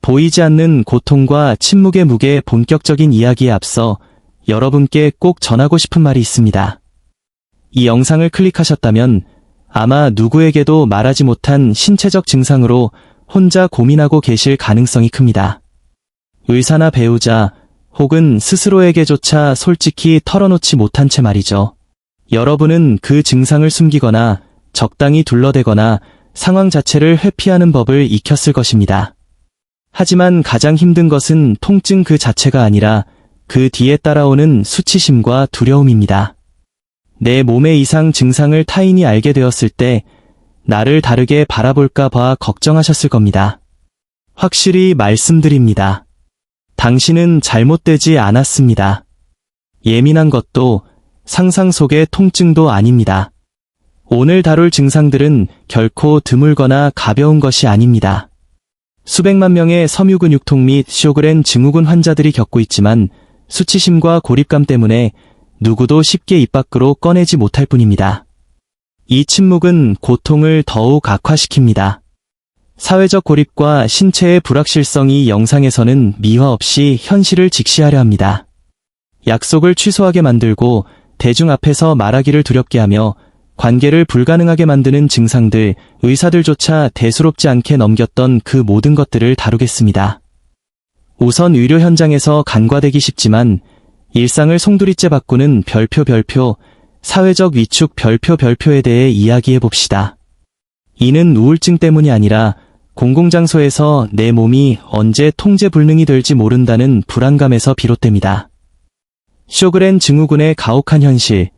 보이지 않는 고통과 침묵의 무게 본격적인 이야기에 앞서 여러분께 꼭 전하고 싶은 말이 있습니다. 이 영상을 클릭하셨다면 아마 누구에게도 말하지 못한 신체적 증상으로 혼자 고민하고 계실 가능성이 큽니다. 의사나 배우자 혹은 스스로에게조차 솔직히 털어놓지 못한 채 말이죠. 여러분은 그 증상을 숨기거나 적당히 둘러대거나 상황 자체를 회피하는 법을 익혔을 것입니다. 하지만 가장 힘든 것은 통증 그 자체가 아니라 그 뒤에 따라오는 수치심과 두려움입니다. 내 몸의 이상 증상을 타인이 알게 되었을 때 나를 다르게 바라볼까 봐 걱정하셨을 겁니다. 확실히 말씀드립니다. 당신은 잘못되지 않았습니다. 예민한 것도 상상 속의 통증도 아닙니다. 오늘 다룰 증상들은 결코 드물거나 가벼운 것이 아닙니다. 수백만 명의 섬유근육통 및 쇼그렌 증후군 환자들이 겪고 있지만 수치심과 고립감 때문에 누구도 쉽게 입 밖으로 꺼내지 못할 뿐입니다. 이 침묵은 고통을 더욱 악화시킵니다. 사회적 고립과 신체의 불확실성이 영상에서는 미화 없이 현실을 직시하려 합니다. 약속을 취소하게 만들고 대중 앞에서 말하기를 두렵게 하며 관계를 불가능하게 만드는 증상들, 의사들조차 대수롭지 않게 넘겼던 그 모든 것들을 다루겠습니다. 우선 의료 현장에서 간과되기 쉽지만 일상을 송두리째 바꾸는 별표, 사회적 위축 별표에 대해 이야기해봅시다. 이는 우울증 때문이 아니라 공공장소에서 내 몸이 언제 통제 불능이 될지 모른다는 불안감에서 비롯됩니다. 쇼그렌 증후군의 가혹한 현실.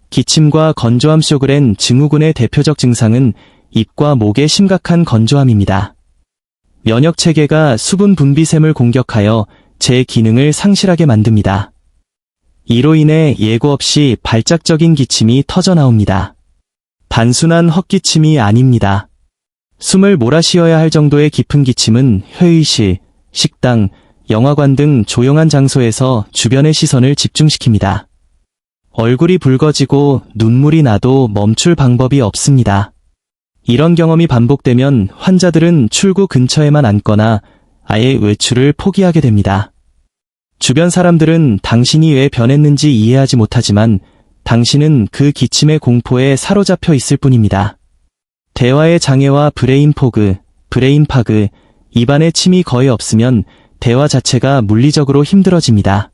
기침과 건조함. 쇼그렌 증후군의 대표적 증상은 입과 목의 심각한 건조함입니다. 면역체계가 수분 분비샘을 공격하여 제 기능을 상실하게 만듭니다. 이로 인해 예고 없이 발작적인 기침이 터져나옵니다. 단순한 헛기침이 아닙니다. 숨을 몰아쉬어야 할 정도의 깊은 기침은 회의실, 식당, 영화관 등 조용한 장소에서 주변의 시선을 집중시킵니다. 얼굴이 붉어지고 눈물이 나도 멈출 방법이 없습니다. 이런 경험이 반복되면 환자들은 출구 근처에만 앉거나 아예 외출을 포기하게 됩니다. 주변 사람들은 당신이 왜 변했는지 이해하지 못하지만 당신은 그 기침의 공포에 사로잡혀 있을 뿐입니다. 대화의 장애와 브레인 포그, 브레인 파그, 입안에 침이 거의 없으면 대화 자체가 물리적으로 힘들어집니다.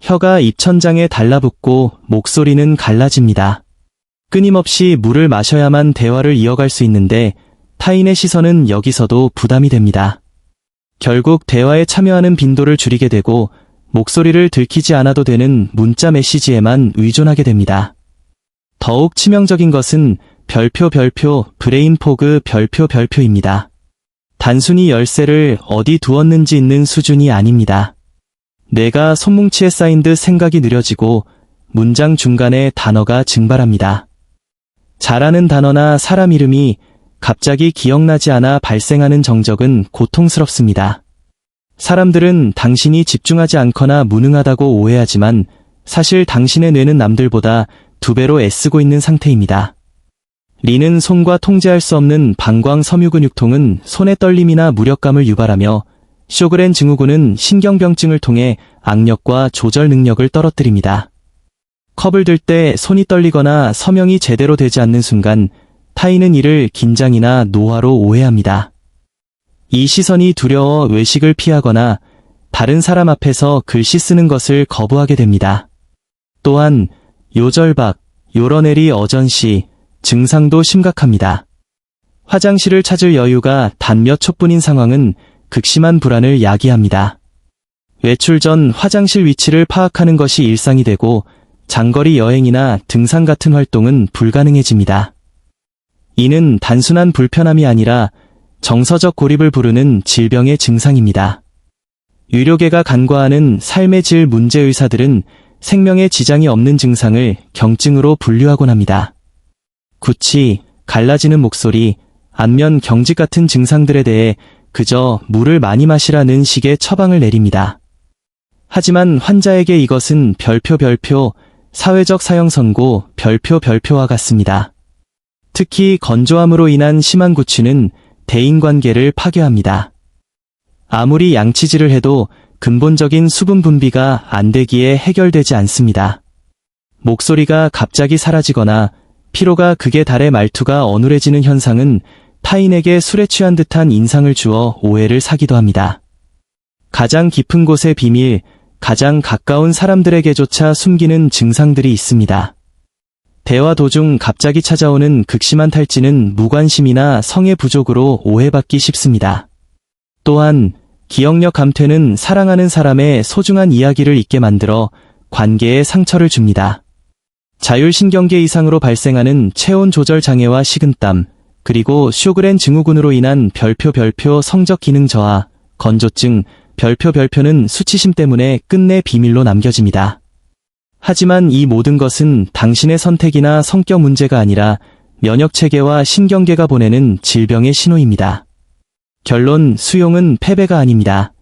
혀가 입천장에 달라붙고 목소리는 갈라집니다. 끊임없이 물을 마셔야만 대화를 이어갈 수 있는데 타인의 시선은 여기서도 부담이 됩니다. 결국 대화에 참여하는 빈도를 줄이게 되고 목소리를 들키지 않아도 되는 문자 메시지에만 의존하게 됩니다. 더욱 치명적인 것은 별표, 브레인 포그 별표입니다. 단순히 열쇠를 어디 두었는지 있는 수준이 아닙니다. 뇌가 손뭉치에 쌓인 듯 생각이 느려지고 문장 중간에 단어가 증발합니다. 잘 아는 단어나 사람 이름이 갑자기 기억나지 않아 발생하는 정적은 고통스럽습니다. 사람들은 당신이 집중하지 않거나 무능하다고 오해하지만 사실 당신의 뇌는 남들보다 2배로 애쓰고 있는 상태입니다. 리는 손과 통제할 수 없는 방광 섬유근육통은 손의 떨림이나 무력감을 유발하며 쇼그렌 증후군은 신경병증을 통해 악력과 조절 능력을 떨어뜨립니다. 컵을 들 때 손이 떨리거나 서명이 제대로 되지 않는 순간 타인은 이를 긴장이나 노화로 오해합니다. 이 시선이 두려워 외식을 피하거나 다른 사람 앞에서 글씨 쓰는 것을 거부하게 됩니다. 또한 요절박, 요러내리 어전시 증상도 심각합니다. 화장실을 찾을 여유가 단 몇 초뿐인 상황은 극심한 불안을 야기합니다. 외출 전 화장실 위치를 파악하는 것이 일상이 되고 장거리 여행이나 등산 같은 활동은 불가능해집니다. 이는 단순한 불편함이 아니라 정서적 고립을 부르는 질병의 증상입니다. 의료계가 간과하는 삶의 질 문제. 의사들은 생명에 지장이 없는 증상을 경증으로 분류하곤 합니다. 구취, 갈라지는 목소리, 안면 경직 같은 증상들에 대해 그저 물을 많이 마시라는 식의 처방을 내립니다. 하지만 환자에게 이것은 별표, 사회적 사형 선고 별표와 같습니다. 특히 건조함으로 인한 심한 구취는 대인관계를 파괴합니다. 아무리 양치질을 해도 근본적인 수분 분비가 안 되기에 해결되지 않습니다. 목소리가 갑자기 사라지거나 피로가 극에 달해 말투가 어눌해지는 현상은 타인에게 술에 취한 듯한 인상을 주어 오해를 사기도 합니다. 가장 깊은 곳의 비밀, 가장 가까운 사람들에게조차 숨기는 증상들이 있습니다. 대화 도중 갑자기 찾아오는 극심한 탈진은 무관심이나 성의 부족으로 오해받기 쉽습니다. 또한 기억력 감퇴는 사랑하는 사람의 소중한 이야기를 잊게 만들어 관계에 상처를 줍니다. 자율신경계 이상으로 발생하는 체온 조절 장애와 식은땀, 그리고 쇼그렌 증후군으로 인한 별표 성적 기능 저하, 건조증, 별표는 수치심 때문에 끝내 비밀로 남겨집니다. 하지만 이 모든 것은 당신의 선택이나 성격 문제가 아니라 면역체계와 신경계가 보내는 질병의 신호입니다. 결론, 수용은 패배가 아닙니다.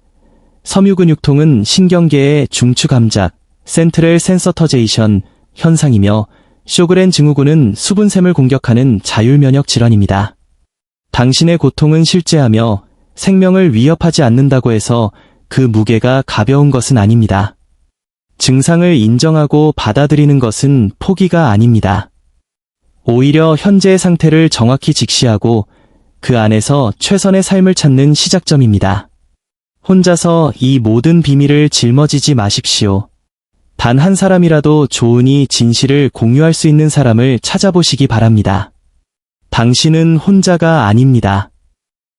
섬유근육통은 신경계의 중추감작, 센트럴 센서터제이션 현상이며 쇼그렌 증후군은 수분샘을 공격하는 자율면역 질환입니다. 당신의 고통은 실제하며 생명을 위협하지 않는다고 해서 그 무게가 가벼운 것은 아닙니다. 증상을 인정하고 받아들이는 것은 포기가 아닙니다. 오히려 현재의 상태를 정확히 직시하고 그 안에서 최선의 삶을 찾는 시작점입니다. 혼자서 이 모든 비밀을 짊어지지 마십시오. 단 한 사람이라도 조은이 진실을 공유할 수 있는 사람을 찾아보시기 바랍니다. 당신은 혼자가 아닙니다.